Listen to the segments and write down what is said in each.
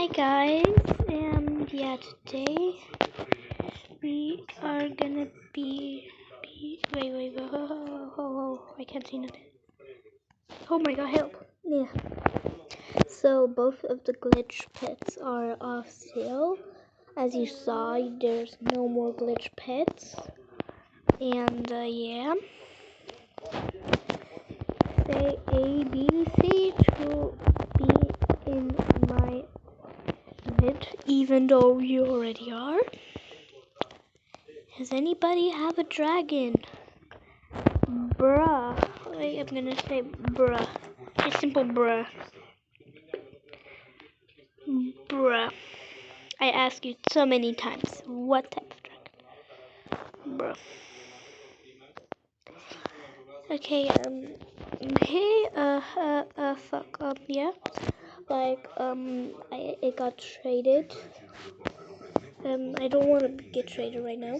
Hi guys, yeah, today we are gonna wait, I can't see nothing. Oh my god, help! Yeah. So both of the glitch pets are off sale. As you saw, there's no more glitch pets. And yeah. Say A, B, C to be in my vid, even though you already are. Does anybody have a dragon? Bruh. Wait, I'm gonna say bruh. Just simple bruh. Bruh. I ask you so many times. What type of dragon? Bruh. Okay, hey, fuck up, yeah. Like, it got traded. I don't want to get traded right now.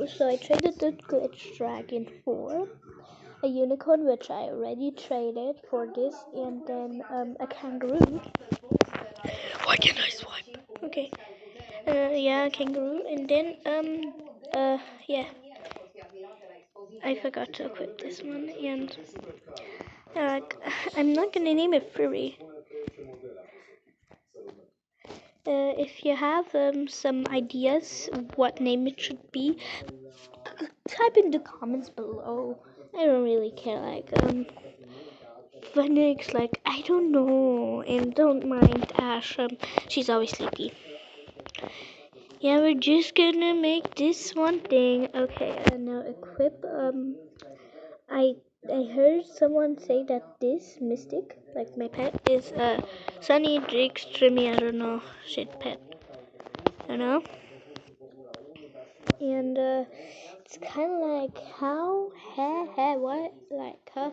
So I traded the glitch dragon for a unicorn, which I already traded for this, and then a kangaroo. Why can't I swipe? Okay. Yeah, kangaroo, and then yeah. I forgot to equip this one, and I'm not gonna name it furry. If you have some ideas what name it should be, type in the comments below. I don't really care. Like Phoenix, like I don't know, and don't mind Ash. She's always sleepy. Yeah, we're just gonna make this one thing. Okay, now equip. I heard someone say that this mystic, like my pet, is Sunny Drake's Trimmy. I don't know, shit pet. You know. And it's kind of like how, what, like, huh?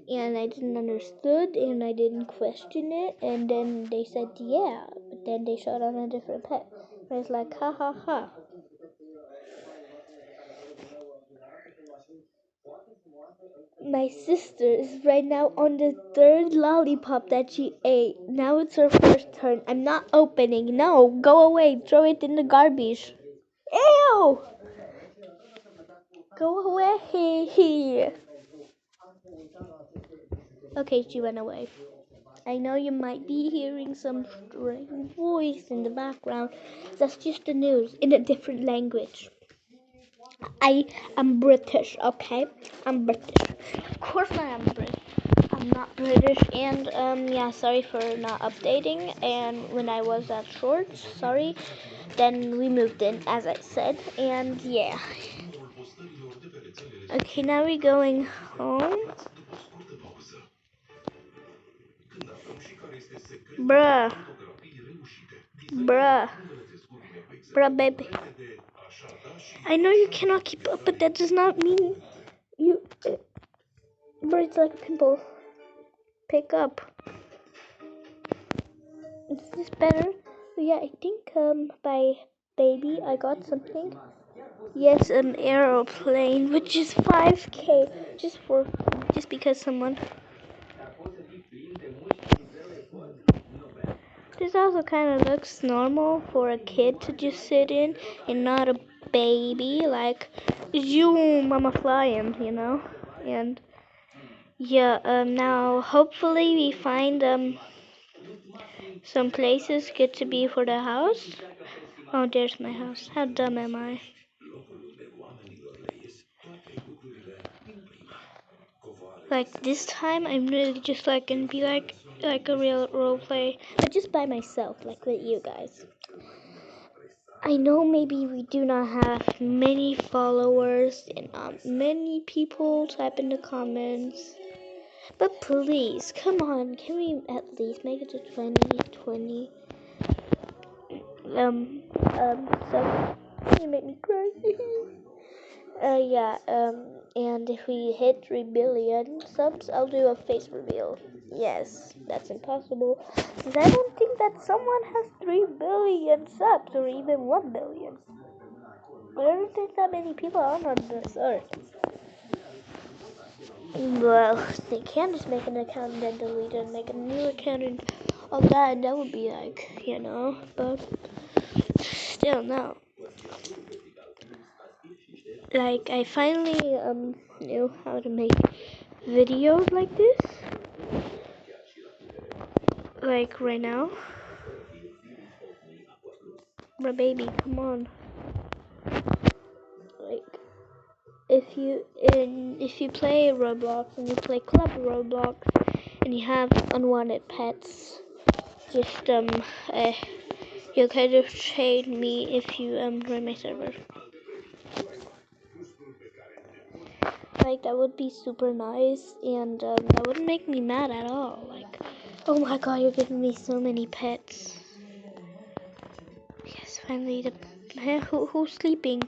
And I didn't understood, and I didn't question it, and then they said yeah, but then they showed on a different pet. And I was like, ha ha ha. My sister is right now on the third lollipop that she ate. Now it's her first turn. I'm not opening. No, go away. Throw it in the garbage. Ew! Go away. Okay, she went away. I know you might be hearing some strange voice in the background. That's just the news in a different language. I am British, okay? I'm British. Of course I am British. I'm not British, and yeah, sorry for not updating. And when I was at Shorts, sorry. Then we moved in, as I said, and yeah. Okay, now we're going home. Bruh. Bruh. Bruh, baby. I know you cannot keep up, but that does not mean you. Birds like a pimple. Pick up. Is this better? Yeah, I think by baby I got something. Yes, an aeroplane, which is 5K, just because someone. This also kind of looks normal for a kid to just sit in, and not a baby. Like, zoom, I'm a flying, you know. And yeah, now hopefully we find some places good to be for the house. Oh, there's my house. How dumb am I? Like this time, I'm really just like gonna be like a real role play, but just by myself, like with you guys. I know maybe we do not have many followers and not many people type in the comments, but please, come on, can we at least make it to 20? So you make me cry. Yeah, and if we hit 3 billion subs, I'll do a face reveal. Yes, that's impossible, because I don't think that someone has 3 billion subs, or even 1 billion. I don't think that many people are on this earth. Well, they can just make an account and then delete it and make a new account and all that, and that would be like, but still no. Like, I finally knew how to make videos like this, like right now. But baby, come on. Like, if you play Roblox and you play Club Roblox and you have unwanted pets, just you'll kind of trade me if you join my server. Like, that would be super nice, and that wouldn't make me mad at all. Like, oh my god, you're giving me so many pets. Yes, finally who's sleeping?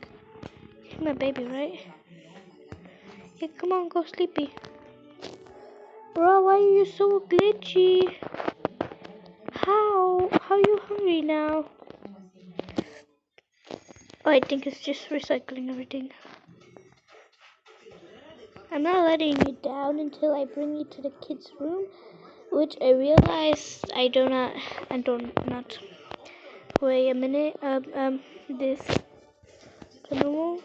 You're my baby, right? Yeah, come on, go sleepy. Bro, why are you so glitchy? How are you hungry now? Oh, I think it's just recycling everything. I'm not letting you down until I bring you to the kids' room, which I realized I don't not. Wait a minute. This animal.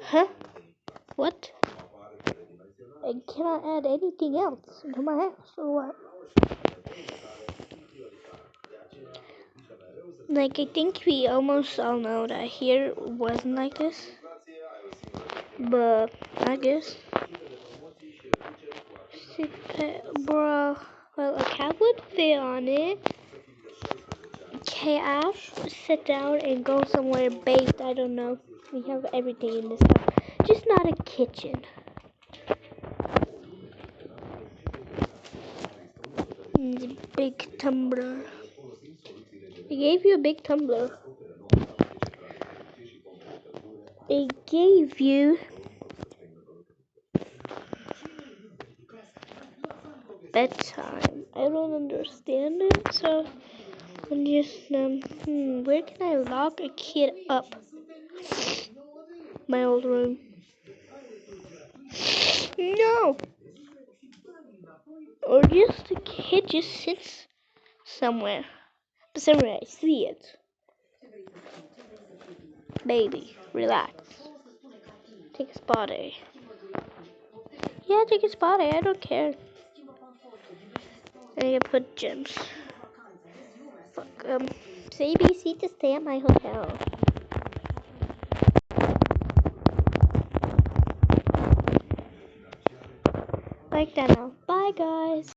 Huh? What? I cannot add anything else to my house, or what? Like, I think we almost all know that here wasn't like this, but I guess. Bro, well, a cat would fit on it. Ash, sit down and go somewhere based. I don't know. We have everything in this house, just not a kitchen. Big tumbler. I gave you a big tumbler. I gave you bedtime. I don't understand it, so I'm just where can I lock a kid up? My old room. No. Or just the kid just sits somewhere. But somewhere I see it. Baby, relax. Take a spot, eh? Yeah, take a spot, eh? I don't care. I can put gems. Fuck, it's ABC to stay at my hotel. Like that now. Bye, guys.